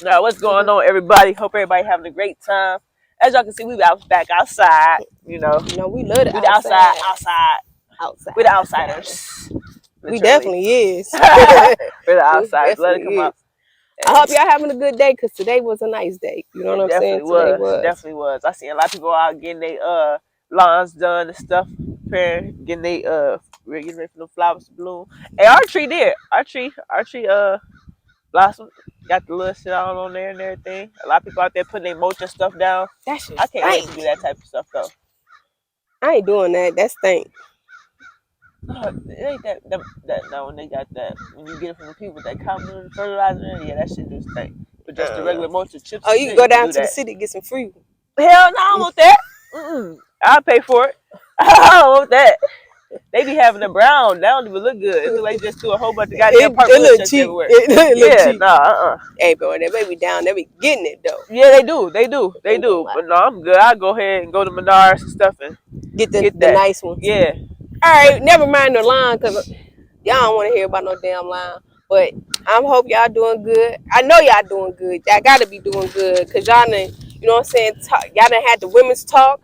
Now, what's going on, everybody? Hope everybody having a great time. As y'all can see, we back outside. You know, we love we the outside. We the outside. outsiders. We definitely is. We're the outsiders. Let it come out. I hope y'all having a good day because today was a nice day. You know what I'm saying? Today was. Definitely was. I seen a lot of people out getting their lawns done and stuff, preparing, getting their getting ready for the flowers to bloom. Hey, our tree did. Our tree blossom. Got the little shit all on there and everything. A lot of people out there putting their mulch and stuff down. That shit I can't wait to do that type of stuff though. I ain't doing that. That stink. It ain't that no, when they got that, when you get it from the people that common fertilizer, yeah, that shit just stink. But just the regular mulch and chips. Oh, you can go down to the city and get some free. Hell no, I don't want that. I'll pay for it. I don't want that. They be having the brown. That don't even look good. It look like just threw a whole bunch of goddamn purple look cheap. everywhere. It look cheap. Nah. Hey, bro, that baby down, they be getting it though. Yeah, they do. But no, I'm good. I'll go ahead and go to Menards and stuff and get the nice ones. Yeah. All right, never mind the line because y'all don't want to hear about no damn line. But I hope y'all doing good. I know y'all doing good. Y'all gotta be doing good because y'all done, you know what I'm saying? Y'all done had the women's talk.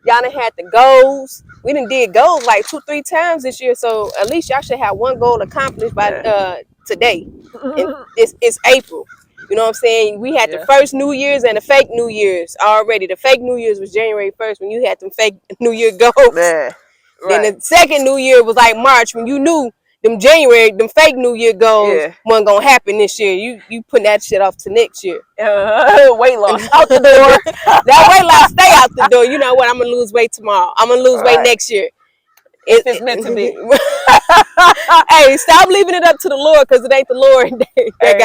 Y'all done had the goals. We done did goals like 2-3 times this year. So at least y'all should have one goal accomplished by today. It's April. You know what I'm saying? We had the first New Year's and the fake New Year's already. The fake New Year's was January 1st when you had them fake New Year goals. Man. Right. Then the second New Year was like March when you knew them fake New Year goals wasn't gonna happen this year. You putting that shit off to next year. Weight loss out the door. That weight loss stay out the door. You know what? I'm gonna lose weight tomorrow. I'm gonna lose weight next year. It's meant to be. Hey, stop leaving it up to the Lord because it ain't the Lord that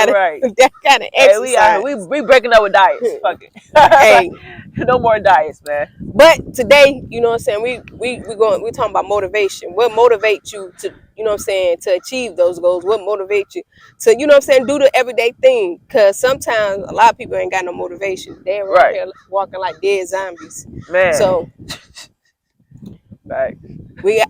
got to exercise. Hey, we breaking up with diets. Fuck it. Hey, no more diets, man. But today, you know what I'm saying, we talking about motivation. What motivates you to, you know what I'm saying, to achieve those goals? What motivates you to, you know what I'm saying, do the everyday thing? Because sometimes a lot of people ain't got no motivation. They're right here walking like dead zombies. Man. So right. We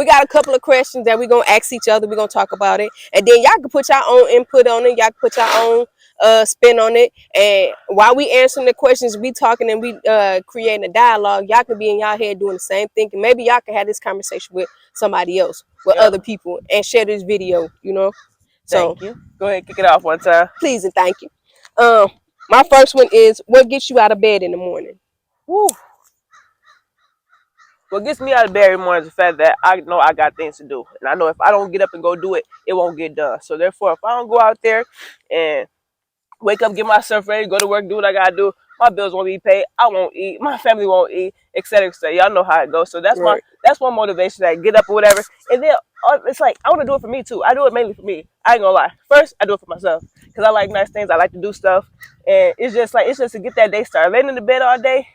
got a couple of questions that we're gonna ask each other. We're gonna talk about it, and then y'all can put your own input on it. Y'all can put your own spin on it. And while we answering the questions, we talking and we creating a dialogue. Y'all can be in y'all head doing the same thing, and maybe y'all can have this conversation with somebody else, with other people, and share this video. You know. So thank you. Go ahead, kick it off one time. Please and thank you. My first one is, what gets you out of bed in the morning? Woo. What gets me out of bed every morning is the fact that I know I got things to do. And I know if I don't get up and go do it, it won't get done. So therefore, if I don't go out there and wake up, get myself ready, go to work, do what I got to do, my bills won't be paid, I won't eat, my family won't eat, etc., etc. Y'all know how it goes. So that's that's one motivation, that get up or whatever. And then it's like, I want to do it for me too. I do it mainly for me. I ain't gonna lie. First, I do it for myself because I like nice things. I like to do stuff. And it's just to get that day started. Laying in the bed all day,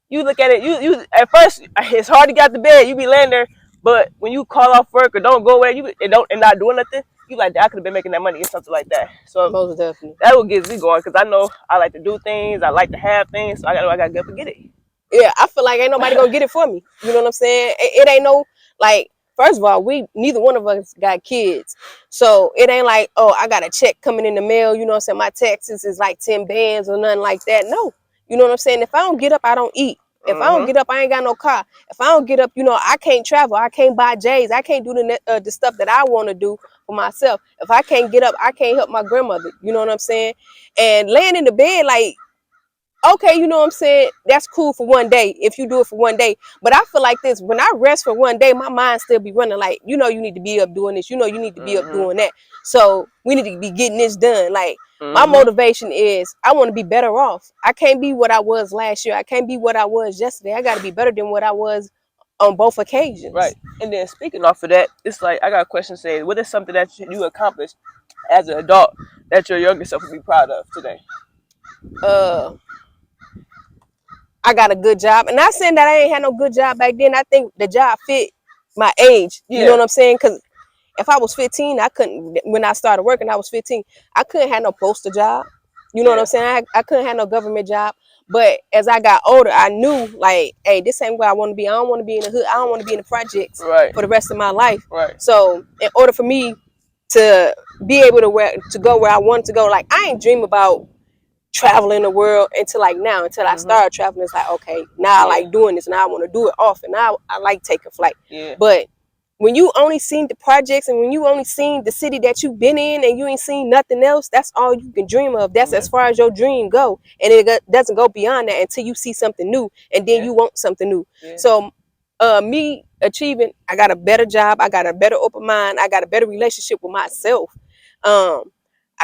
you look at it, you at first it's hard to get out the bed. You be laying there, but when you call off work or don't go away, and not doing nothing, you like, I could have been making that money or something like that. So most definitely, that what gets me going because I know I like to do things, I like to have things, so I gotta get up and get it. Yeah, I feel like ain't nobody gonna get it for me. You know what I'm saying? It ain't no, like, first of all, neither one of us got kids, so it ain't like, oh, I got a check coming in the mail. You know what I'm saying? My taxes is like 10 bands or nothing like that. No. You know what I'm saying? If I don't get up, I don't eat. If I don't get up, I ain't got no car. If I don't get up, you know, I can't travel. I can't buy J's. I can't do the stuff that I want to do for myself. If I can't get up, I can't help my grandmother. You know what I'm saying? And laying in the bed, like, okay, you know what I'm saying? That's cool for one day if you do it for one day. But I feel like this, when I rest for one day, my mind still be running like, you know, you need to be up doing this. You know, you need to be up doing that. So we need to be getting this done. Like, my motivation is I want to be better off. I can't be what I was last year. I can't be what I was yesterday. I got to be better than what I was on both occasions. Right. And then speaking off of that, it's like, I got a question saying, what is something that you accomplished as an adult that your younger self would be proud of today? I got a good job. And not saying that I ain't had no good job back then. I think the job fit my age. You know what I'm saying? Because if I was 15, I couldn't, when I started working, I was 15, I couldn't have no postal job. You know what I'm saying? I couldn't have no government job. But as I got older, I knew, like, hey, this ain't where I want to be. I don't want to be in the hood. I don't want to be in the projects for the rest of my life. Right. So in order for me to be able to go where I wanted to go. Like I ain't dream about traveling the world until like now, until I started traveling. It's like, okay, now I like doing this, now I want to do it often. Now I like taking flight. Yeah. But when you only seen the projects and when you only seen the city that you've been in and you ain't seen nothing else, that's all you can dream of. That's as far as your dream go, and it doesn't go beyond that until you see something new, and then you want something new. So me achieving, I got a better job, I got a better open mind, I got a better relationship with myself, I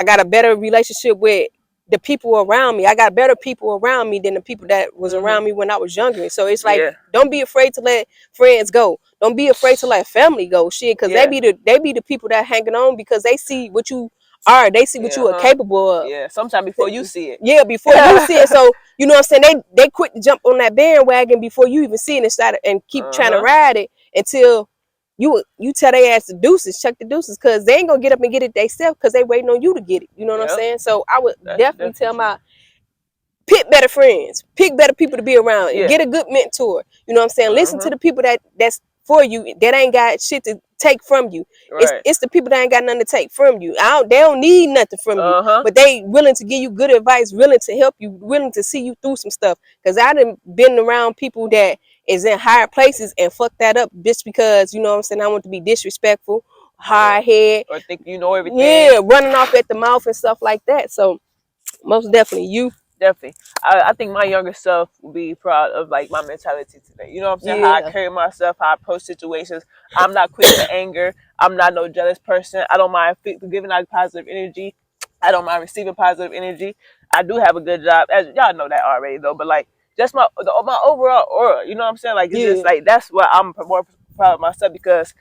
got a better relationship with the people around me. I got better people around me than the people that was around me when I was younger. So it's like, don't be afraid to let friends go. Don't be afraid to let family go. Shit, because they be the people that hanging on because they see what you are. They see what you are capable of. Yeah, sometime before you see it. Yeah, before you see it. So you know what I'm saying? They quit to jump on that bandwagon before you even see it and keep trying to ride it until you tell their ass the deuces, check the deuces, because they ain't gonna get up and get it themselves because they waiting on you to get it. You know what I'm saying? So I would definitely tell my pick better friends, pick better people to be around, and get a good mentor. You know what I'm saying? Listen to the people that's for you, that ain't got shit to take from you. It's the people that ain't got nothing to take from you. They don't need nothing from you, but they willing to give you good advice, willing to help you, willing to see you through some stuff. Because I done been around people that is in higher places and fuck that up just because, you know what I'm saying, I want to be disrespectful, hard head, or think you know everything. Yeah, running off at the mouth and stuff like that. So most definitely you. Definitely. I think my younger self will be proud of like my mentality today. You know what I'm saying? How I carry myself, how I approach situations. I'm not quick to anger. I'm not no jealous person. I don't mind giving out positive energy. I don't mind receiving positive energy. I do have a good job. As y'all know that already though, but like just my overall aura, you know what I'm saying? Like it's just like that's what I'm more proud of myself, because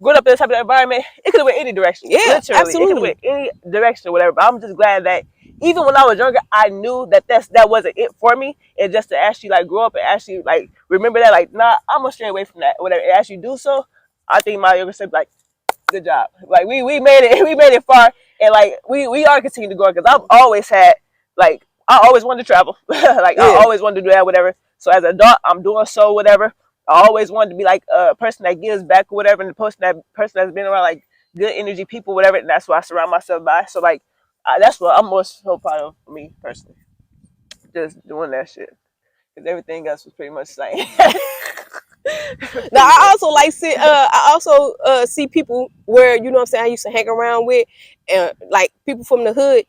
growing up in this type of environment, it could have went any direction. Yeah, literally. Absolutely. It could have went any direction or whatever. But I'm just glad that even when I was younger, I knew that that wasn't it for me. And just to actually like grow up and actually like remember that, like, nah, I'm gonna stray away from that. Whatever, and actually do so. I think my younger sister, like, good job. Like we made it, we made it far, and like we are continuing to grow, because I've always had like I always wanted to travel, like I always wanted to do that, whatever. So as an adult, I'm doing so, whatever. I always wanted to be like a person that gives back or whatever, and the person that's been around like good energy people, whatever. And that's what I surround myself by. So like that's what I'm most so proud of for me personally, just doing that shit, because everything else was pretty much the same. Now I also see people where, you know what I'm saying, I used to hang around with, like people from the hood,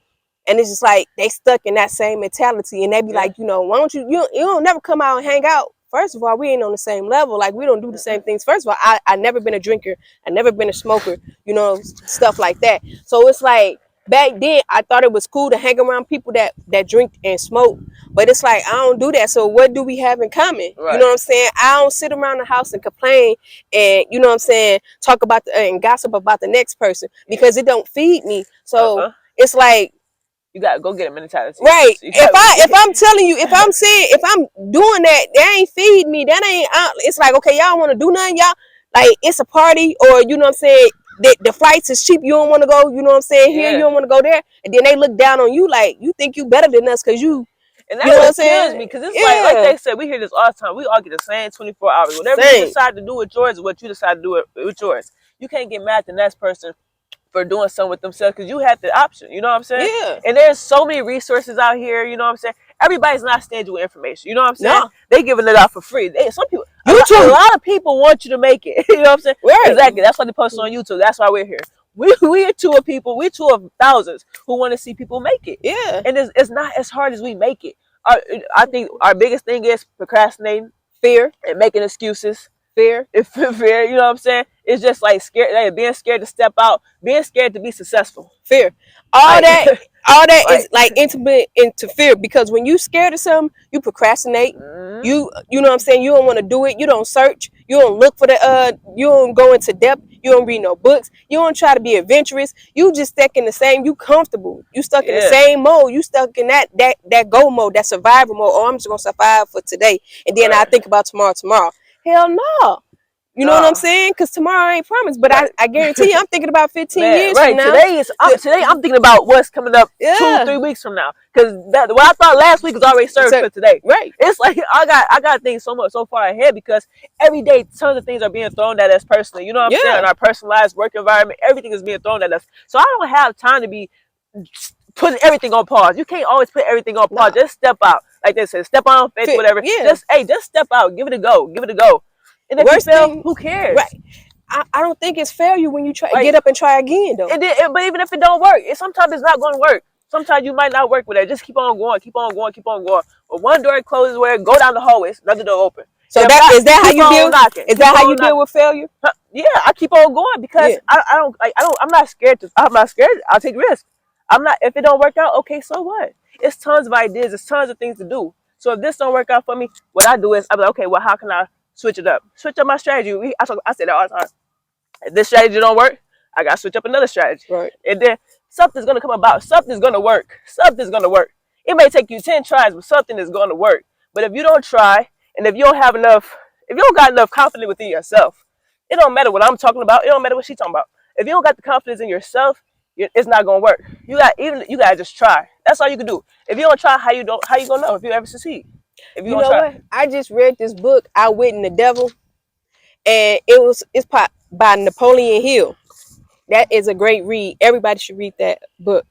and it's just like they stuck in that same mentality, and they be like, you know, why don't you don't never come out and hang out. First of all, we ain't on the same level. Like, we don't do the same things. First of all, I never been a drinker. I never been a smoker, you know, stuff like that. So it's like, back then, I thought it was cool to hang around people that drink and smoke. But it's like, I don't do that. So what do we have in common? Right. You know what I'm saying? I don't sit around the house and complain and, you know what I'm saying, talk about and gossip about the next person, because it don't feed me. So it's like, you gotta go get a mentality. Right. So if I'm telling you, if I'm saying, if I'm doing that, that ain't feeding me. That ain't. It's like, okay, y'all want to do nothing, y'all. Like, it's a party, or you know what I'm saying. The flights is cheap. You don't want to go. You know what I'm saying. Here, you don't want to go there, and then they look down on you like you think you better than us because you. And that's what kills me, because it's like they said, we hear this all the time. We all get the same 24 hours. Whatever you decide to do with yours is what you decide to do with yours. You can't get mad at the next person for doing something with themselves, because you had the option, you know what I'm saying? Yeah. And there's so many resources out here, you know what I'm saying? Everybody's not stingy with information, you know what I'm saying? No. They giving it out for free. Some people, a lot of people want you to make it, you know what I'm saying? Right. Exactly. That's why they post on YouTube. That's why we're here. We are two of people. We're two of thousands who want to see people make it. Yeah. And it's not as hard as we make it. I think our biggest thing is procrastinating, fear, and making excuses. Fear, you know what I'm saying? It's just like scared, like being scared to step out, being scared to be successful. Fear, all that is like intimate into fear, because when you scared of something, you procrastinate. You know what I'm saying? You don't want to do it. You don't search. You don't look for you don't go into depth. You don't read no books. You don't try to be adventurous. You just stuck in the same. You comfortable. You stuck in the same mode. You stuck in that go mode, that survival mode. Oh, I'm just gonna survive for today, and then I think about tomorrow. Hell no. You know what I'm saying? Because tomorrow ain't promised, but I guarantee you, I'm thinking about 15 years right. from now. Today I'm thinking about what's coming up 2-3 weeks from now. Because what I thought last week is already served for today. Right. It's like I got things so far ahead because every day tons of things are being thrown at us personally. You know what I'm saying? In our personalized work environment, everything is being thrown at us. So I don't have time to be putting everything on pause. You can't always put everything on pause. Just step out. Like they said, step out on faith, whatever. Just step out. Give it a go. Give it a go. And if you fail, who cares? Right. I don't think it's failure when you try get up and try again though. But even if it don't work, sometimes it's not going to work. Sometimes you might not work with it. Just keep on going, keep on going, keep on going. When one door closes, go down the hallway, another door open. So is that how you deal? Is that how you deal with failure? Yeah, I keep on going because I'm not scared to. I'm not scared. I'll take risks. I'm not. If it don't work out, okay, so what? It's tons of ideas. It's tons of things to do. So if this don't work out for me, what I do is I'm like, okay, well, how can I switch it up? Switch up my strategy. I say that all the time. If this strategy don't work, I gotta switch up another strategy. Right. And then something's gonna come about. Something's gonna work. Something's gonna work. It may take you 10 tries, but something is gonna work. But if you don't try, and if you don't got enough confidence within yourself, it don't matter what I'm talking about. It don't matter what she's talking about. If you don't got the confidence in yourself, it's not gonna work. You gotta just try. That's all you can do. If you don't try, how you gonna know if you ever succeed? If you know what? I just read this book, Outwitting the Devil, and it's by Napoleon Hill. That is a great read. Everybody should read that book.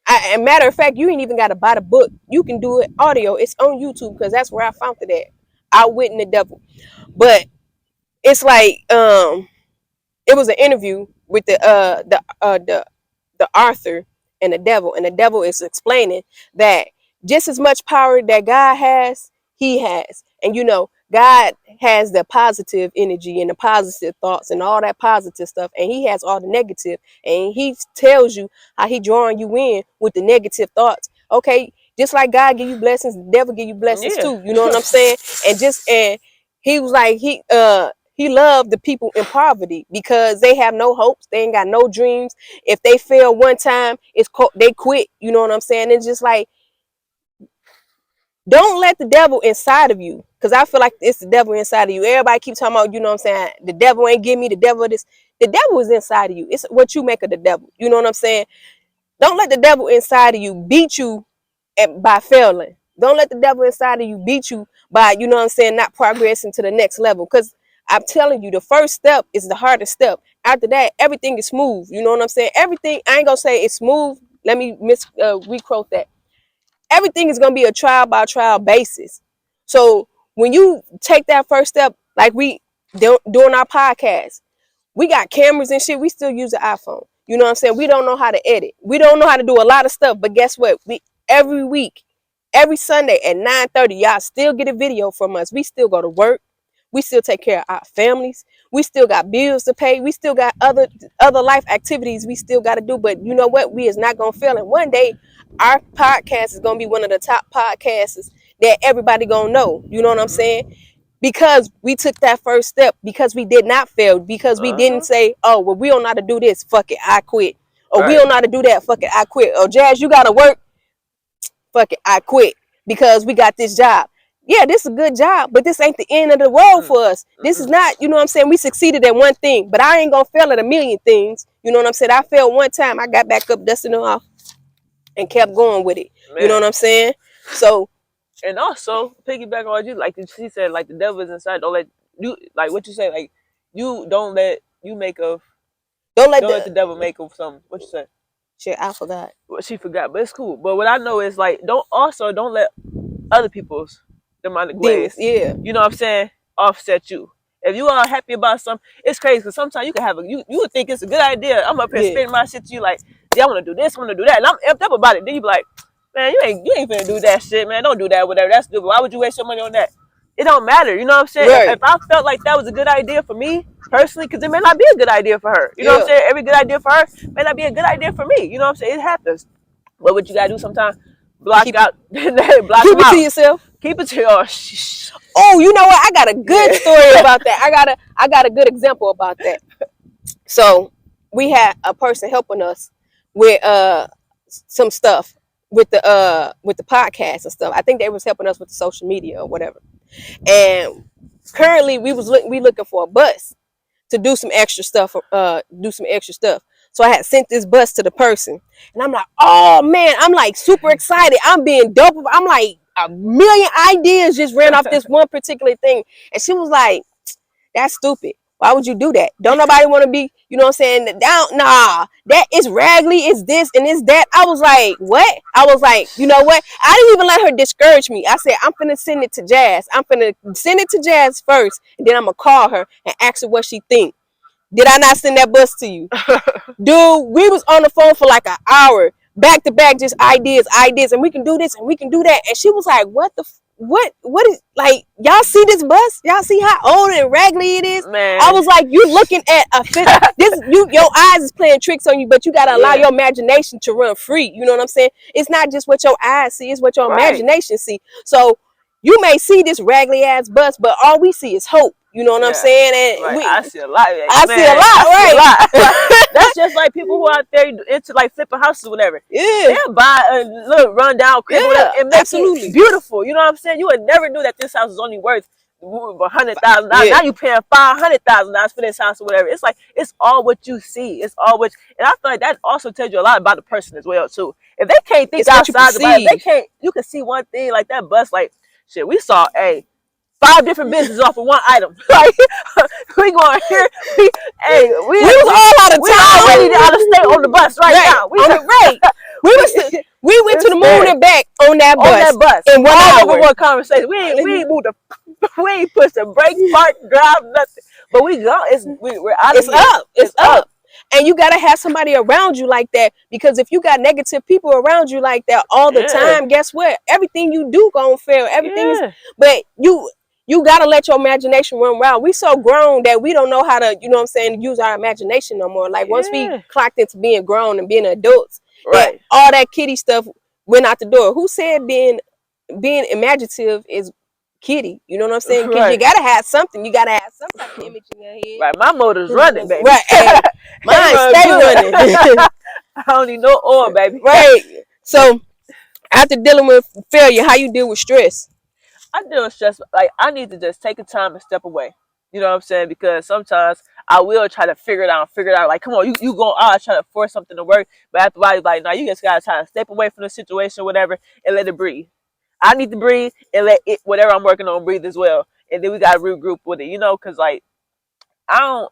And matter of fact, you ain't even got to buy the book. You can do it audio. It's on YouTube because that's where I found it at. Outwitting the Devil. But it's like it was an interview with the author and the devil is explaining that just as much power that God has, he has. And God has the positive energy and the positive thoughts and all that positive stuff, and he has all the negative, and he tells you how he drawing you in with the negative thoughts. Okay, just like God give you blessings, the devil give you blessings too. You know what I'm saying? And he was like he loved the people in poverty because they have no hopes, they ain't got no dreams. If they fail one time, they quit. You know what I'm saying? It's just like, don't let the devil inside of you, because I feel like it's the devil inside of you. Everybody keeps talking about, you know what I'm saying, the devil ain't give me, the devil this. The devil is inside of you. It's what you make of the devil. You know what I'm saying? Don't let the devil inside of you beat you by failing. Don't let the devil inside of you beat you by, you know what I'm saying, not progressing to the next level. Because I'm telling you, the first step is the hardest step. After that, everything is smooth. You know what I'm saying? Everything, I ain't gonna say it's smooth. Let me requote that. Everything is going to be a trial by trial basis. So when you take that first step, like we doing our podcast, we got cameras and shit. We still use the iPhone. You know what I'm saying? We don't know how to edit. We don't know how to do a lot of stuff. But guess what? Every week, every Sunday at 9:30, y'all still get a video from us. We still go to work. We still take care of our families. We still got bills to pay. We still got other life activities we still got to do. But you know what? We is not going to fail. And one day, our podcast is going to be one of the top podcasts that everybody going to know. You know what I'm saying? Because we took that first step, because we did not fail, because we didn't say, oh, well, we don't know how to do this. Fuck it, I quit. Or we don't know how to do that. Fuck it, I quit. Or Jazz, you got to work. Fuck it, I quit because we got this job. Yeah, this is a good job, but this ain't the end of the road for us. This is not, you know what I'm saying? We succeeded at one thing, but I ain't going to fail at a million things. You know what I'm saying? I failed one time. I got back up, dusting it off, and kept going with it. Man. You know what I'm saying? So, and also piggyback on you, like she said, like the devil is inside. Don't let you, like what you say, like you don't let the devil make of something. What you say? Shit, I forgot. Well, she forgot, but it's cool. But what I know is like don't let other people's demonic ways, you know what I'm saying, offset you. If you are happy about something, it's crazy because sometimes you can have you would think it's a good idea. I'm up here spitting my shit to you like, yeah, I want to do this, I want to do that, and I'm amped up about it. Then you be like, man, you ain't finna do that shit, man. Don't do that, whatever. That's stupid. Why would you waste your money on that? It don't matter, you know what I'm saying? Right. If I felt like that was a good idea for me personally, because it may not be a good idea for her. You know what I'm saying? Every good idea for her may not be a good idea for me. You know what I'm saying? It happens. But what you gotta do sometimes, block keep out. Keep it to yourself. Keep it to your. Oh, you know what? I got a good story about that. I got a good example about that. So we had a person helping us with some stuff with the podcast and stuff. I think they was helping us with the social media or whatever. And currently we looking for a bus to do some extra stuff. So I had sent this bus to the person, and I'm like, oh man, I'm like super excited. I'm being dope. I'm like a million ideas just ran off this one particular thing, and she was like, that's stupid. Why would you do that? Don't nobody want to be, you know what I'm saying? Down, nah, that is raggedy, it's this and it's that. I was like, what? I was like, you know what? I didn't even let her discourage me. I said, I'm finna send it to Jazz. I'm finna send it to Jazz first, and then I'm gonna call her and ask her what she think. Did I not send that bus to you? Dude, we was on the phone for like an hour, back to back, just ideas, and we can do this and we can do that. And she was like, what is, like, y'all see this bus? Y'all see how old and raggedy it is? Man. I was like, you looking at a fit, your eyes is playing tricks on you, but you gotta allow your imagination to run free. You know what I'm saying? It's not just what your eyes see, it's what your imagination see. So you may see this raggedy ass bus, but all we see is hope. You know what I'm saying? And I see a lot. I see a lot, right? That's just like people who out there into like flipping houses or whatever. Yeah. They'll buy a little rundown crib and make it beautiful. You know what I'm saying? You would never knew that this house was only worth $100,000. Now you paying $500,000 for this house or whatever. It's like, it's all what you see. It's all what, and I feel like that also tells you a lot about the person as well too. If they can't think outside the box, they can't. You can see one thing like that bus. Like shit, we saw 5 different businesses off of one item. Like we going here. We was all out of town, ready to out of state on the bus now. We went to the moon and back on that bus. In 1 hour. One conversation. We ain't moved we ain't pushed a brake, park, drive, nothing. But we go. We're out of here. It's up. And you gotta have somebody around you like that, because if you got negative people around you like that all the time, guess what? Everything you do gonna fail. Everything is, but you gotta let your imagination run wild. We so grown that we don't know how to, you know what I'm saying, use our imagination no more. Like once we clocked into being grown and being adults, that all that kiddie stuff went out the door. Who said being imaginative is kiddie? You know what I'm saying? Because you gotta have something. You gotta have some type of image in your head. Right, my motor's running, baby. Right, hey, mine stay running. I don't need no oil, baby. Right. So after dealing with failure, how you deal with stress? I deal with stress, like I need to just take a time and step away. You know what I'm saying? Because sometimes I will try to figure it out. Like, come on, you go out try to force something to work, but after a while, like, no, you just gotta try to step away from the situation, or whatever, and let it breathe. I need to breathe and let it, whatever I'm working on, breathe as well. And then we gotta regroup with it, you know, because like I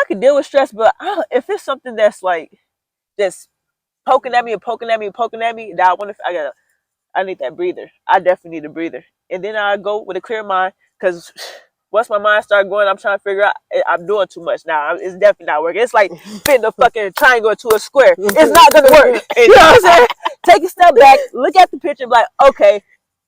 can deal with stress, but if it's something that's like just poking at me, that I need that breather. I definitely need a breather. And then I go with a clear mind, because once my mind starts going, I'm trying to figure out, I'm doing too much now. It's definitely not working. It's like fitting a fucking triangle into a square. It's not going to work. You know what I'm saying? Take a step back, look at the picture, and be like, okay,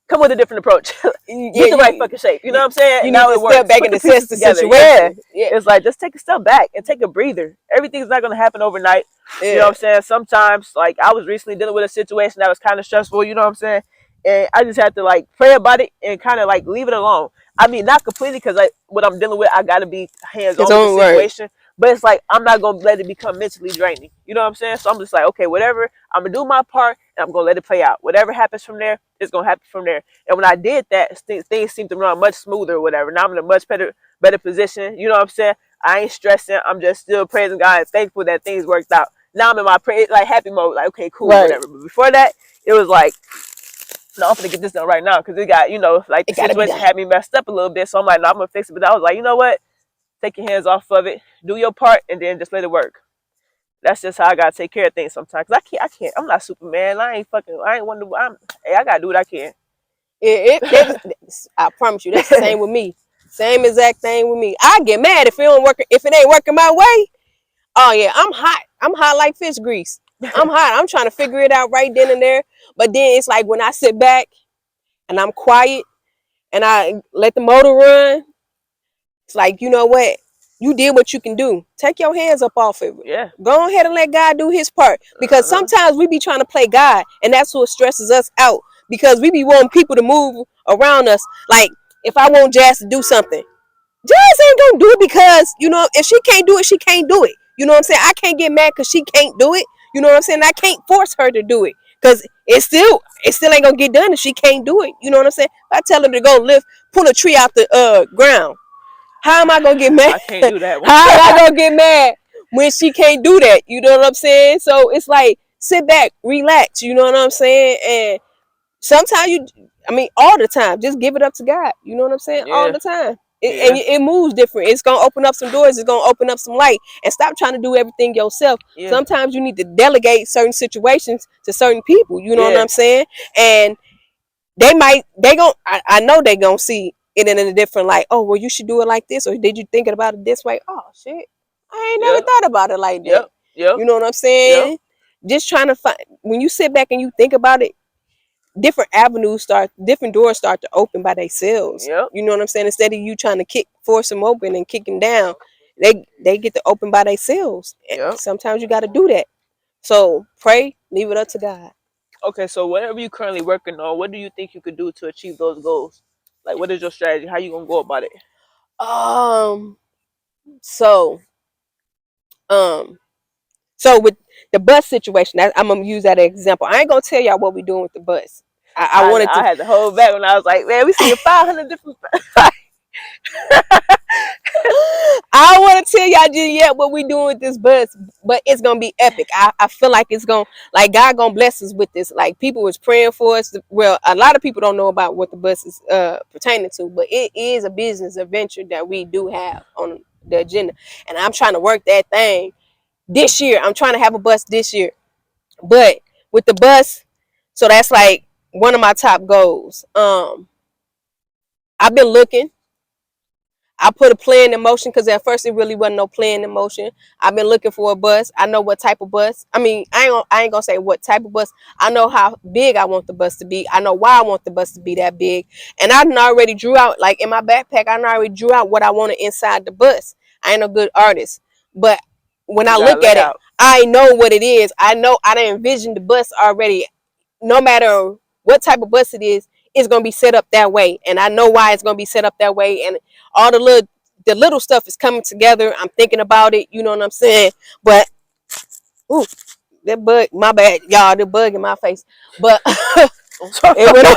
come with a different approach. Get the right fucking shape. You know what I'm saying? You need to step back and assess the situation. It's like, just take a step back and take a breather. Everything's not going to happen overnight. You know what I'm saying? Sometimes, like, I was recently dealing with a situation that was kind of stressful, you know what I'm saying? And I just had to like pray about it and kind of like leave it alone. I mean, not completely, because like what I'm dealing with, I got to be hands-on with the situation. But it's like, I'm not going to let it become mentally draining. You know what I'm saying? So I'm just like, okay, whatever, I'm going to do my part and I'm going to let it play out. Whatever happens from there, it's going to happen from there. And when I did that, things seemed to run much smoother or whatever. Now I'm in a much better position. You know what I'm saying? I ain't stressing. I'm just still praising God and thankful that things worked out. Now I'm in my happy mode. Like, okay, cool, whatever. But before that, it was like, no, I'm gonna get this done right now, because it got, you know, like the situation had me messed up a little bit. So I'm like, no, I'm gonna fix it. But I was like, you know what? Take your hands off of it, do your part, and then just let it work. That's just how I gotta take care of things sometimes. Cause I can't. I'm not Superman. I ain't one of them. I gotta do what I can. I promise you, that's the same with me. Same exact thing with me. I get mad if it ain't working my way. Oh yeah, I'm hot. I'm hot like fish grease. I'm hot. I'm trying to figure it out right then and there. But then it's like when I sit back and I'm quiet and I let the motor run, it's like, you know what? You did what you can do. Take your hands up off of it. Yeah. Go ahead and let God do his part. Because sometimes we be trying to play God, and that's what stresses us out. Because we be wanting people to move around us. Like, if I want Jazz to do something, Jazz ain't gonna do it, because, you know, if she can't do it, she can't do it. You know what I'm saying? I can't get mad because she can't do it. You know what I'm saying? I can't force her to do it because it still ain't gonna get done if she can't do it. You know what I'm saying? If I tell her to go pull a tree out the ground, how am I gonna get mad? I can't do that one. How am I gonna get mad when she can't do that? You know what I'm saying? So it's like sit back, relax. You know what I'm saying? And sometimes all the time, just give it up to God. You know what I'm saying? All Yeah. the time. Yeah. And it moves different. It's gonna open up some doors. It's gonna open up some light. And stop trying to do everything yourself. Yeah. Sometimes you need to delegate certain situations to certain people. You know what Yeah. I'm saying? And I know they gonna see it in a different light. Oh, well, you should do it like this, or did you think about it this way? Oh shit, I ain't never Yep. thought about it like that. Yep. Yep. You know what I'm Yep. saying? Just trying to find when you sit back and you think about it, different doors start to open by themselves. Yep. You know what I'm saying? Instead of you trying to force them open and kick them down, they get to open by themselves. Yep. Sometimes you got to do that. So pray, leave it up to God. Okay, so whatever you're currently working on, what do you think you could do to achieve those goals? Like, what is your strategy? How you gonna go about it? So so with the bus situation, I'm gonna use that as an example. I ain't gonna tell y'all what we doing with the bus. I wanted to. I had to hold back when I was like, man, we see 500 different. I don't want to tell y'all just yet what we doing with this bus, but it's gonna be epic. I feel like it's gonna God gonna bless us with this. Like people was praying for us. Well, a lot of people don't know about what the bus is pertaining to, but it is a business adventure that we do have on the agenda, and I'm trying to work that thing this year. I'm trying to have a bus this year, but with the bus, so that's like one of my top goals. I've been looking. I put a plan in motion because at first it really wasn't no plan in motion. I've been looking for a bus. I know what type of bus. I ain't gonna say what type of bus. I know how big I want the bus to be. I know why I want the bus to be that big. And I already drew out, like in my backpack, I already drew out what I wanted inside the bus. I ain't a good artist. But when I look at it, I know what it is. I know I done envisioned the bus already. No matter what type of bus it is, it's gonna be set up that way, and I know why it's gonna be set up that way, and all the little stuff is coming together. I'm thinking about it, you know what I'm saying? But ooh, that bug, my bad, y'all, the bug in my face. But it went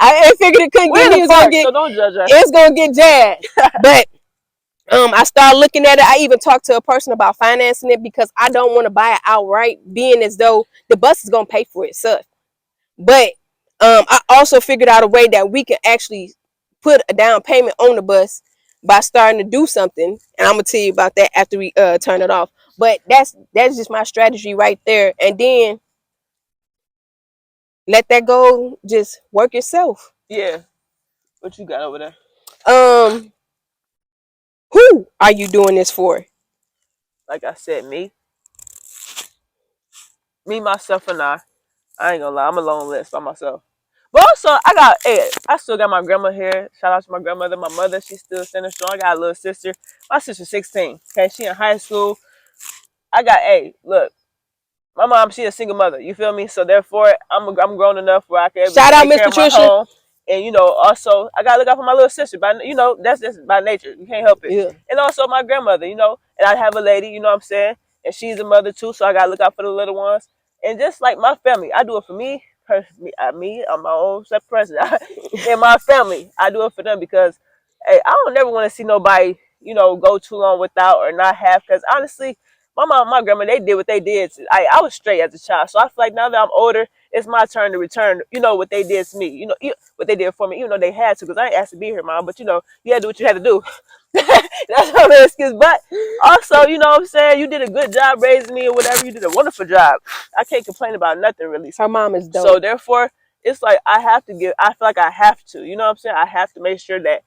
I figured it couldn't get me. So don't judge us. It's gonna get jazzed. But I started looking at it. I even talked to a person about financing it because I don't want to buy it outright, being as though the bus is gonna pay for itself. But I also figured out a way that we can actually put a down payment on the bus by starting to do something. And I'm gonna tell you about that after we turn it off. But that's just my strategy right there. And then let that go, just work itself. Yeah. What you got over there? Who are you doing this for? Like I said, me, myself, and I ain't gonna lie, I'm a long list by myself. But also, I still got my grandma here. Shout out to my grandmother. My mother, she's still standing strong. I got a little sister. My sister's 16. Okay, she in high school. Look, my mom, she a single mother. You feel me? So therefore, I'm grown enough where I can Shout out, take Miss care Patricia. of my home. And also I gotta look out for my little sister. But that's just by nature. You can't help it. Yeah. And also my grandmother. And I have a lady. You know what I'm saying? And she's a mother too. So I gotta look out for the little ones. And just like my family, I do it for me. I'm my own president. And my family, I do it for them because, hey, I don't never want to see nobody, go too long without or not have. Because honestly, my mom, my grandma, they did what they did. I was straight as a child, so I feel like now that I'm older, it's my turn to return. What they did to me. What they did for me. Even though they had to, because I ain't asked to be here, mom. But you had to do what you had to do. That's not an excuse. But also, you know what I'm saying, you did a good job raising me or whatever. You did a wonderful job. I can't complain about nothing really. Her mom is dope. So therefore, it's like I feel like I have to. You know what I'm saying? I have to make sure that,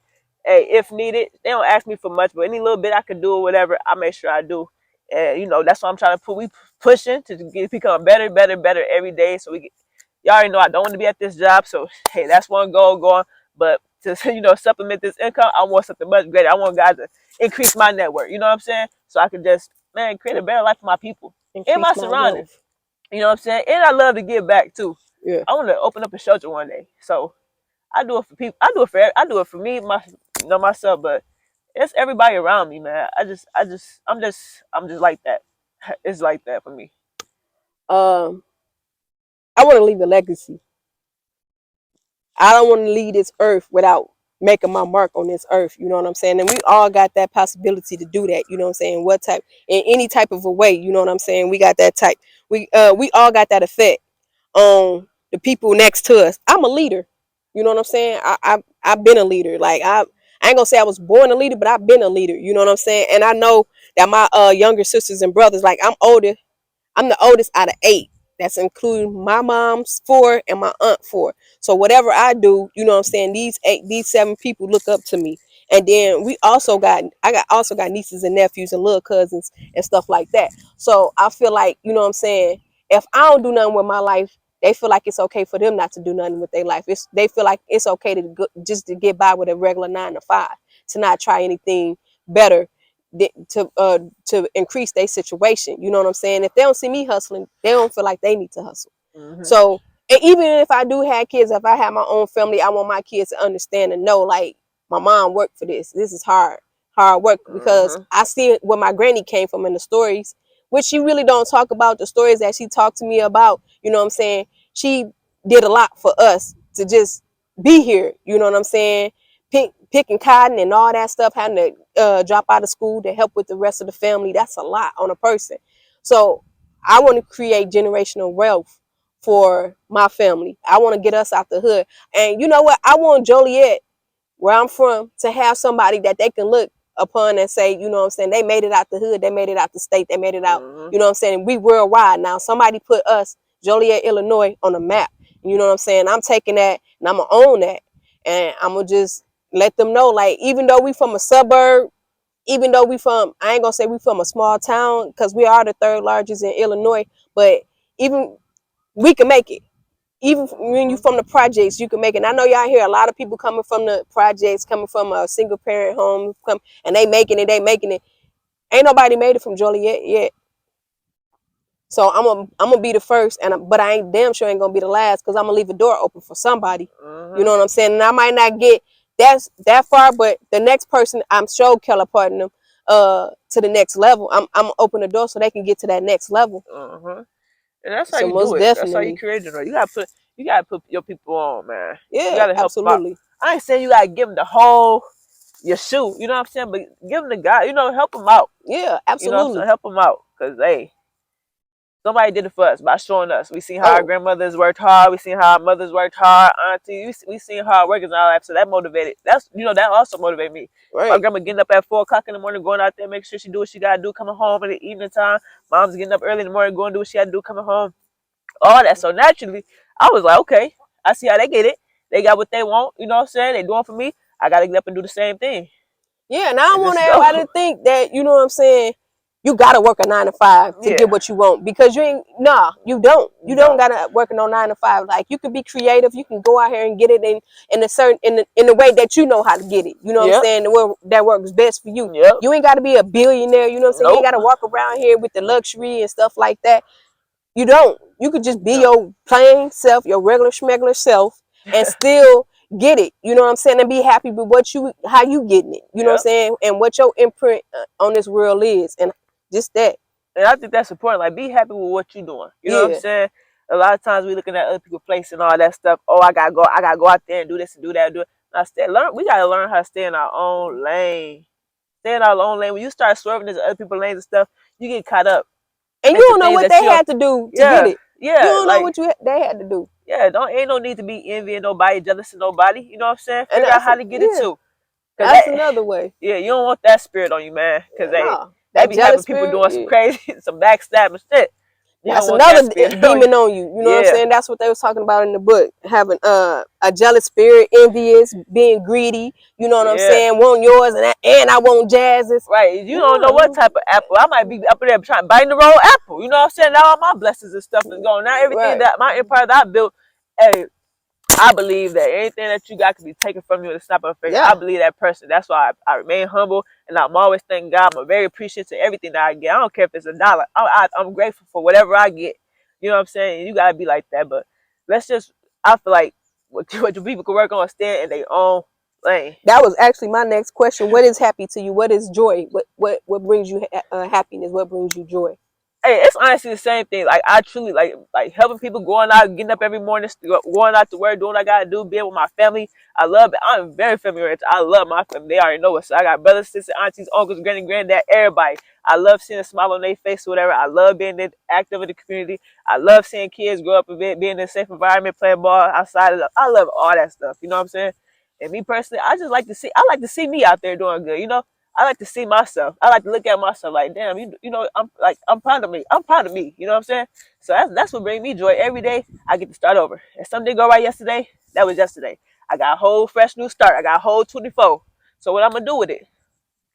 hey, if needed, they don't ask me for much, but any little bit I could do or whatever, I make sure I do. And that's what I'm trying to we pushing to become better every day. So y'all already know I don't want to be at this job. So hey, that's one goal going. But to supplement this income, I want something much greater. I want God to increase my network. You know what I'm saying? So I can just create a better life for my people and my surroundings. You know what I'm saying? And I love to give back too. Yeah. I want to open up a shelter one day. So I do it for people. I do it for me, myself, but it's everybody around me, man. I'm just like that. It's like that for me. Um, I want to leave a legacy. I don't want to leave this earth without making my mark on this earth. You know what I'm saying? And we all got that possibility to do that. You know what I'm saying? What type, in any type of a way. You know what I'm saying? We got that type. We all got that effect on the people next to us. I'm a leader. You know what I'm saying? I've been a leader. Like I ain't gonna say I was born a leader, but I've been a leader. You know what I'm saying? And I know that my younger sisters and brothers, like I'm older. I'm the oldest out of 8. That's including my mom's 4 and my aunt 4. So whatever I do, you know what I'm saying, these 7 people look up to me. And then also got nieces and nephews and little cousins and stuff like that. So I feel like, you know what I'm saying, if I don't do nothing with my life, they feel like it's okay for them not to do nothing with their life. They feel like it's okay to just to get by with a regular 9 to 5, to not try anything better to increase their situation. You know what I'm saying? If they don't see me hustling, they don't feel like they need to hustle. Mm-hmm. So, and even if I do have kids, if I have my own family, I want my kids to understand and know, like, my mom worked for this. This is hard work, because I see where my granny came from in the stories, which she really don't talk about. The stories that she talked to me about, you know what I'm saying? She did a lot for us to just be here. You know what I'm saying? Picking cotton and all that stuff, having to drop out of school to help with the rest of the family. That's a lot on a person. So I want to create generational wealth for my family. I want to get us out the hood. And you know what? I want Joliet, where I'm from, to have somebody that they can look upon and say, you know what I'm saying, they made it out the hood, they made it out the state, they made it out, you know what I'm saying? We worldwide now. Somebody put us, Joliet, Illinois, on the map. You know what I'm saying? I'm taking that and I'm going to own that. And I'm going to just let them know, like, even though we from a suburb, even though I ain't gonna say we from a small town, because we are the 3rd largest in Illinois, but even we can make it. Even when you from the projects, you can make it. And I know y'all hear a lot of people coming from the projects, coming from a single parent home, and they making it. Ain't nobody made it from Joliet yet. So I'm gonna be the first, but I ain't damn sure ain't gonna be the last, because I'm gonna leave a door open for somebody. You know what I'm saying? And I might not get that far, but the next person, I'm sure Keller partner them to the next level. I'm gonna open the door so they can get to that next level. And that's how So you most do it. definitely. That's how you create it. You gotta put your people on, man. Yeah, you gotta help absolutely. them out. I ain't saying you gotta give them your shoe. You know what I'm saying? But give them the guy. You know, help them out. Yeah, absolutely. You know what I'm saying? Help them out, cause hey, somebody did it for us by showing us. We seen how our grandmothers worked hard. We seen how our mothers worked hard. Auntie, we seen hard workers and all that. So that motivated. That also motivated me. Right. My grandma getting up at 4 o'clock in the morning, going out there, making sure she do what she gotta do, coming home in the evening time. Mom's getting up early in the morning, going to do what she had to do, coming home. All that. So naturally, I was like, okay, I see how they get it. They got what they want. You know what I'm saying? They doing for me. I gotta get up and do the same thing. Yeah, and I don't want everybody to think that, you know what I'm saying, you gotta work a 9 to 5 to get what you want, because you don't. You don't gotta work no 9 to 5. Like, you can be creative. You can go out here and get it in a certain in the way that you know how to get it. You know what I'm saying? The way that works best for you. You ain't gotta be a billionaire. You know what I'm saying? You ain't gotta walk around here with the luxury and stuff like that. You don't. You could just be your plain self, your regular schmegular self, and still get it. You know what I'm saying? And be happy with how you getting it. You know what I'm saying? And what your imprint on this world is, and just that. And I think that's important. Like, be happy with what you're doing. You know what I'm saying? A lot of times we looking at other people's place and all that stuff. Oh, I gotta go out there and do this and do that and do it. We gotta learn how to stay in our own lane. Stay in our own lane. When you start swerving into other people's lanes and stuff, you get caught up. And you don't know what they had to do to get it. Yeah. You don't know what they had to do. Yeah, ain't no need to be envying nobody, jealous of nobody. You know what I'm saying? Figure out how to get it too. That's another way. Yeah, you don't want that spirit on you, man. Because they be having people doing some crazy, some backstabbing shit. That's another demon on you. You know what I'm saying? That's what they was talking about in the book. Having a jealous spirit, envious, being greedy. You know what I'm saying? Want yours and I want Jazz's. Right. You don't know what type of apple. I might be up there trying to bite the wrong apple. You know what I'm saying? Now all my blessings and stuff is going. Now everything that my empire that I built, hey, I believe that anything that you got can be taken from you in a snap of a finger. I believe that person. That's why I remain humble, and I'm always thanking God. I'm very appreciative of everything that I get. I don't care if it's $1. I'm grateful for whatever I get. You know what I'm saying? You gotta be like that. But I feel like what people can work on is staying in their own lane. That was actually my next question. What is happy to you? What is joy? What brings you happiness? What brings you joy? Hey, it's honestly the same thing. Like I truly like helping people, going out, getting up every morning, going out to work, doing what I gotta do, being with my family. I love it. I'm very family oriented. I love my family. They already know it. So I got brothers, sisters, aunties, uncles, granny, granddad, everybody. I love seeing a smile on their face or whatever. I love being active in the community. I love seeing kids grow up a bit, being in a safe environment, playing ball outside. I love all that stuff. You know what I'm saying? And me personally, I like to see me out there doing good. You know, I like to see myself. I like to look at myself like, damn, you know, I'm proud of me. I'm proud of me. You know what I'm saying? So that's what brings me joy. Every day I get to start over. If something didn't go right yesterday, that was yesterday. I got a whole fresh new start. I got a whole 24. So what I'm gonna do with it?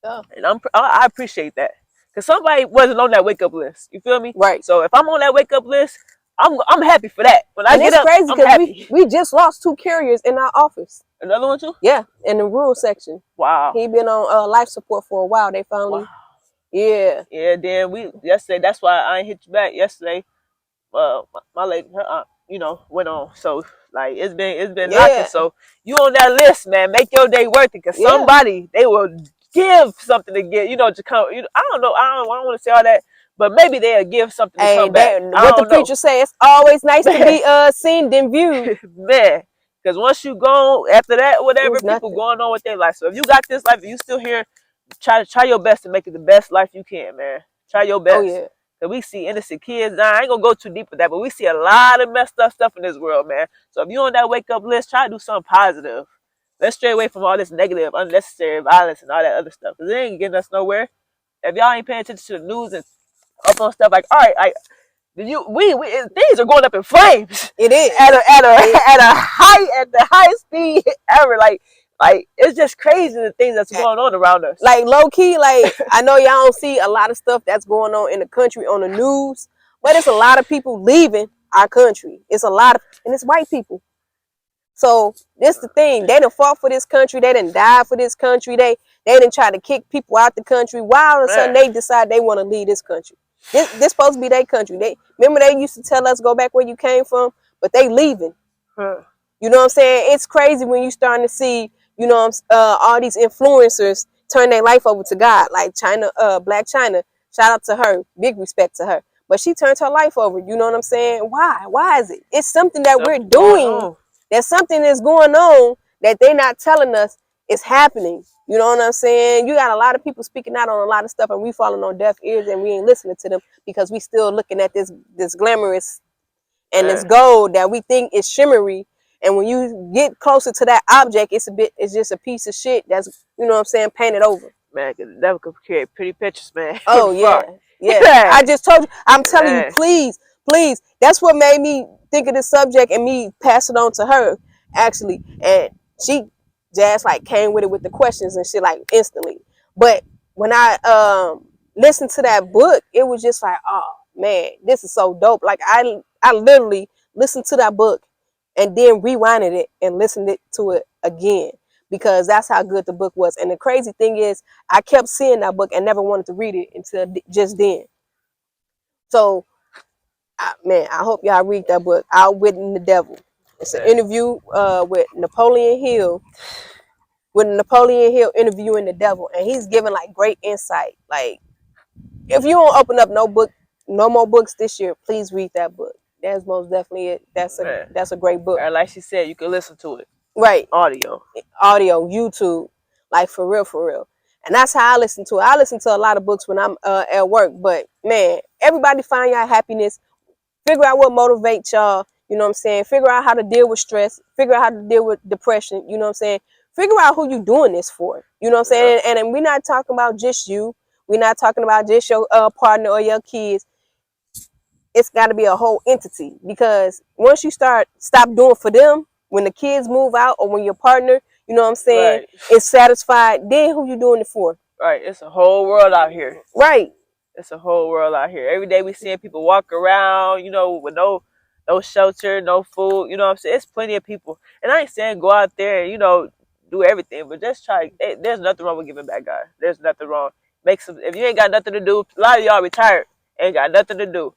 Yeah. And I appreciate that. Cause somebody wasn't on that wake up list. You feel me? Right. So if I'm on that wake up list, I'm happy for that. When I And get it's up, crazy I'm because happy. we just lost 2 carriers in our office. Another one too? Yeah, in the rural section. Wow. He been on life support for a while. They finally, Wow. yeah. Yeah, then we yesterday, that's why I ain't hit you back yesterday. My lady, her aunt, you know, went on. So like it's been knocking. Yeah. So you on that list, man. Make your day worth it, cause Yeah. somebody they will give something to get. You know, to come. You know, I don't know. I don't want to say all that, but maybe they'll give something to come And back. that, I what the don't know, preacher say, it's always nice to man. be seen than viewed. Man, because once you go after that, whatever, It's people nothing. going on with their life. So if you got this life, if you still here, try your best to make it the best life you can, man. Try your Oh best. yeah. Cause we see innocent kids dying. I ain't gonna go too deep with that, but we see a lot of messed up stuff in this world, man. So if you on that wake up list, try to do something positive. Let's stray away from all this negative, unnecessary violence and all that other stuff. Cause it ain't getting us nowhere. If y'all ain't paying attention to the news and up on stuff like, all right, like things are going up in flames. It is. At the highest speed ever. Like it's just crazy the things that's going on around us. Like low key, like I know y'all don't see a lot of stuff that's going on in the country on the news, but it's a lot of people leaving our country. It's a lot of, and it's white people. So this the thing. They done fought for this country. They done died for this country. They done try to kick people out the country. Why all of a sudden they decide they want to leave this country? This supposed to be their country. They remember they used to tell us go back where you came from, but they leaving. You know what I'm saying? It's crazy when you starting to see, you know, all these influencers turn their life over to God, like China, Black China. Shout out to her, big respect to her. But she turned her life over. You know what I'm saying? Why? Why is it? It's something that we're doing. There's something that's going on that they're not telling us is happening. You know what I'm saying? You got a lot of people speaking out on a lot of stuff, and we falling on deaf ears, and we ain't listening to them because we still looking at this glamorous and this gold that we think is shimmery. And when you get closer to that object, it's just a piece of shit that's, you know what I'm saying, painted over. Man, cause the devil could create pretty pictures, man. Oh yeah, yeah. I just told you. I'm telling you, please. That's what made me think of this subject and me pass it on to her, actually. And she just like came with it with the questions and shit like instantly. But when I listened to that book, it was just like, oh man, this is so dope. Like I literally listened to that book and then rewinded it and listened to it again because that's how good the book was. And the crazy thing is, I kept seeing that book and never wanted to read it until just then. So, man, I hope y'all read that book, Outwitting the Devil. It's an interview with Napoleon Hill, interviewing the devil, and he's giving like great insight. Like, if you don't open up no more books this year, please read that book. That's most definitely it. That's a great book. Or like she said, you can listen to it. Right. Audio, YouTube, like for real. And that's how I listen to it. I listen to a lot of books when I'm at work. But man, everybody find y'all happiness. Figure out what motivates y'all. You know what I'm saying? Figure out how to deal with stress. Figure out how to deal with depression. You know what I'm saying? Figure out who you doing this for. You know what I'm saying? And we're not talking about just you. We're not talking about just your partner or your kids. It's got to be a whole entity, because once you stop doing for them, when the kids move out or when your partner, you know what I'm saying, is satisfied, then who you doing it for? Right. It's a whole world out here. Right. It's a whole world out here. Every day we seeing people walk around, you know, with no shelter, no food. You know what I'm saying? It's plenty of people. And I ain't saying go out there and, you know, do everything, but just try. There's nothing wrong with giving back, guys. There's nothing wrong. If you ain't got nothing to do, a lot of y'all retired, ain't got nothing to do.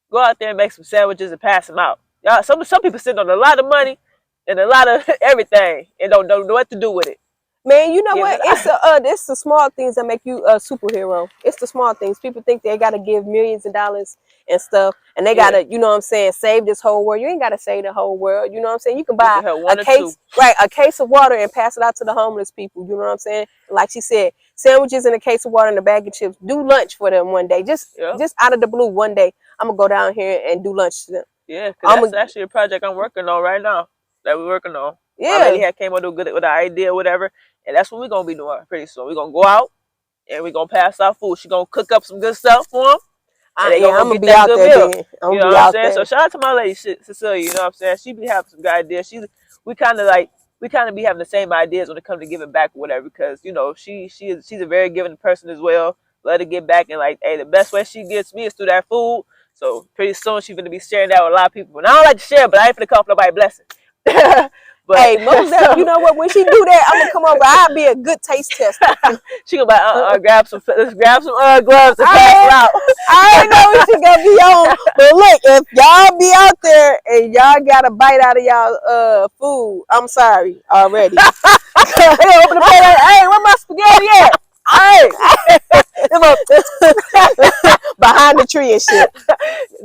Go out there and make some sandwiches and pass them out. Y'all, some people sitting on a lot of money and a lot of everything and don't know what to do with it. Man, you know Give what? it It's the small things that make you a superhero. It's the small things. People think they gotta give millions of dollars and stuff, and they yeah. gotta, you know what I'm saying, save this whole world. You ain't gotta save the whole world. You know what I'm saying? You can You buy can help a one or two. case, right, a case of water and pass it out to the homeless people. You know what I'm saying? Like she said, sandwiches and a case of water and a bag of chips. Do lunch for them one day. Just out of the blue, one day, I'm gonna go down here and do lunch to them. Yeah, because that's actually a project I'm working on right now. That we're working on. Yeah. My lady had came up with an idea or whatever, and that's what we're gonna be doing pretty soon. We're gonna go out and we're gonna pass out food. She's gonna cook up some good stuff for them. And they Yeah, gonna I'm gonna get be that out good there meal. then. I'm You gonna know be what I'm out saying? there. So shout out to my lady Cecilia, you know what I'm saying? She be having some good ideas. We kind of be having the same ideas when it comes to giving back or whatever, because you know she's a very giving person as well. Let her get back, and like, hey, the best way she gets me is through that food. So pretty soon she's gonna be sharing that with a lot of people. And I don't like to share, but I ain't finna come for nobody blessing. But hey, most so, you know what? When she do that, I'm gonna come over. I'll be a good taste tester. She gonna buy grab some gloves and pass it out. I ain't know what she gonna be on. But look, if y'all be out there and y'all got a bite out of y'all food, I'm sorry already. They open the plate like, hey, where my spaghetti at? Hey, behind the tree and shit.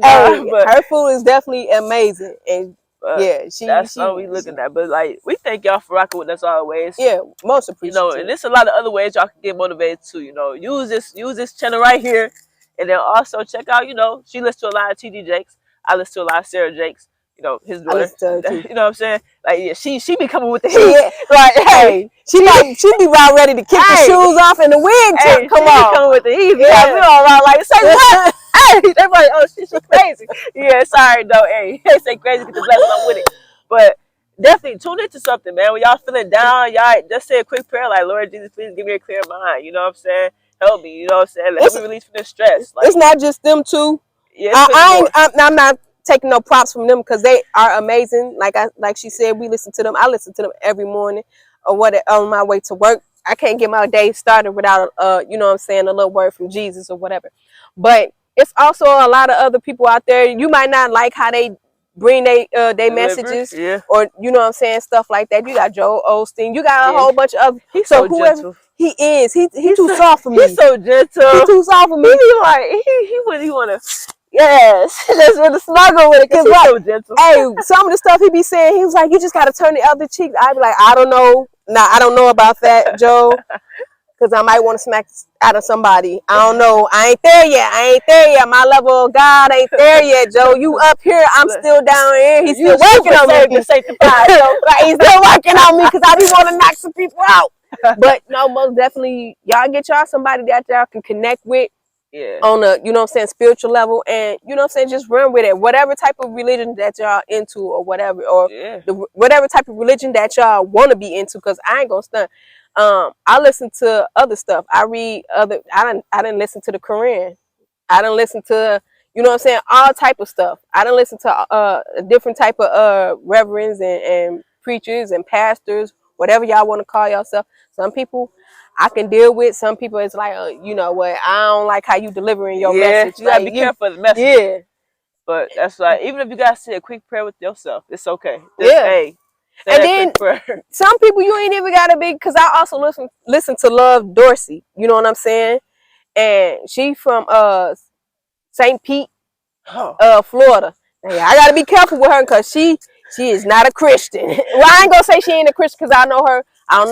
Hey, her food is definitely amazing, and yeah, that's all we looking at. But like, we thank y'all for rocking with us always. Yeah, most appreciative. You know, and there's a lot of other ways y'all can get motivated too. You know, use this channel right here, and then also check out. You know, she listens to a lot of TD Jakes. I listen to a lot of Sarah Jakes. You know, his daughter. You know what I'm saying? Like, yeah, she be coming with the heat. Yeah. Like, hey, she be about ready to kick the shoes off and the wig come on. She coming with the heat. Yeah, we all around like, say what? Hey, they're like, oh shit, she's crazy. Yeah, sorry though. Hey, they say crazy, get the blessing on with it. But definitely tune into something, man. When y'all feeling down, y'all just say a quick prayer like, Lord Jesus, please give me a clear mind. You know what I'm saying? Help me. You know what I'm saying? Let me release from this stress. Like, it's not just them two. Yeah, I'm not taking no props from them because they are amazing. Like she said, we listen to them. I listen to them every morning or on my way to work. I can't get my day started without you know what I'm saying, a little word from Jesus or whatever. But it's also a lot of other people out there. You might not like how they bring they messages, or you know what I'm saying, stuff like that. You got Joel Osteen. You got a whole bunch of he's so gentle. He is. He's too soft for me. He's so gentle. He's too soft for me. He like he wouldn't wanna. Yes, just with the snuggle with it. Cause he's like, so gentle. Hey, some of the stuff he be saying, he was like, you just gotta turn the other cheek. I be like, I don't know. Nah, I don't know about that, Joe. Cause I might want to smack out of somebody. I don't know. I ain't there yet. My level of God ain't there yet, Joe. You up here, I'm still down here. He's still working on me. He's still working on me because I be want to knock some people out. But no, most definitely, y'all get y'all somebody that y'all can connect with. Yeah. On a, you know what I'm saying, spiritual level, and you know what I'm saying, just run with it. Whatever type of religion that y'all into or whatever, or whatever type of religion that y'all want to be into, because I ain't gonna stunt. I listen to other stuff. I read other. I didn't listen to the Quran. I didn't listen to, you know what I'm saying, all type of stuff. I didn't listen to a different type of reverends and preachers and pastors, whatever y'all want to call yourself. Some people I can deal with. Some people it's like, you know what, I don't like how you delivering your message. You gotta be careful of the message. Yeah. But that's like, even if you gotta say a quick prayer with yourself, it's okay. Just, hey, and then some people you ain't even gotta be, because I also listen to Love Dorsey. You know what I'm saying? And she from St. Pete, Florida. Now, I gotta be careful with her because she is not a Christian. Well, I ain't gonna say she ain't a Christian because I know her. I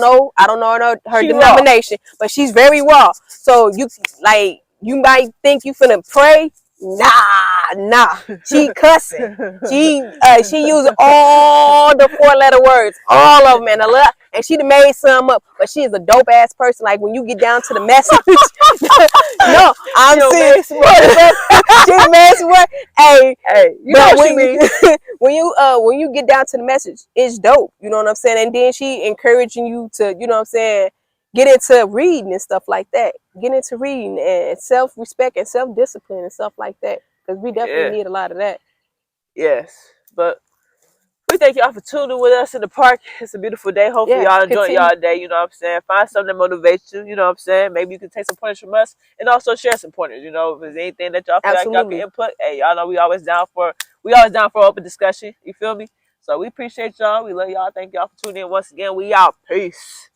don't know her denomination, but she's very raw. So you might think you finna pray. Nah. She cussing. She using all the 4-letter words, all of them, and she done made some up. But she is a dope ass person. Like when you get down to the message, no, I'm serious. She made some work. Hey, you know what you mean. When you get down to the message, it's dope. You know what I'm saying? And then she encouraging you to, you know what I'm saying, get into reading and stuff like that. Get into reading and self-respect and self-discipline and stuff like that. Because we definitely need a lot of that. Yes. But we thank y'all for tuning with us in the park. It's a beautiful day. Hopefully y'all enjoy y'all day. You know what I'm saying? Find something that motivates you. You know what I'm saying? Maybe you can take some pointers from us and also share some pointers. You know, if there's anything that y'all feel like y'all can input, hey, y'all know we always down for open discussion. You feel me? So we appreciate y'all. We love y'all. Thank y'all for tuning in once again. We out. Peace.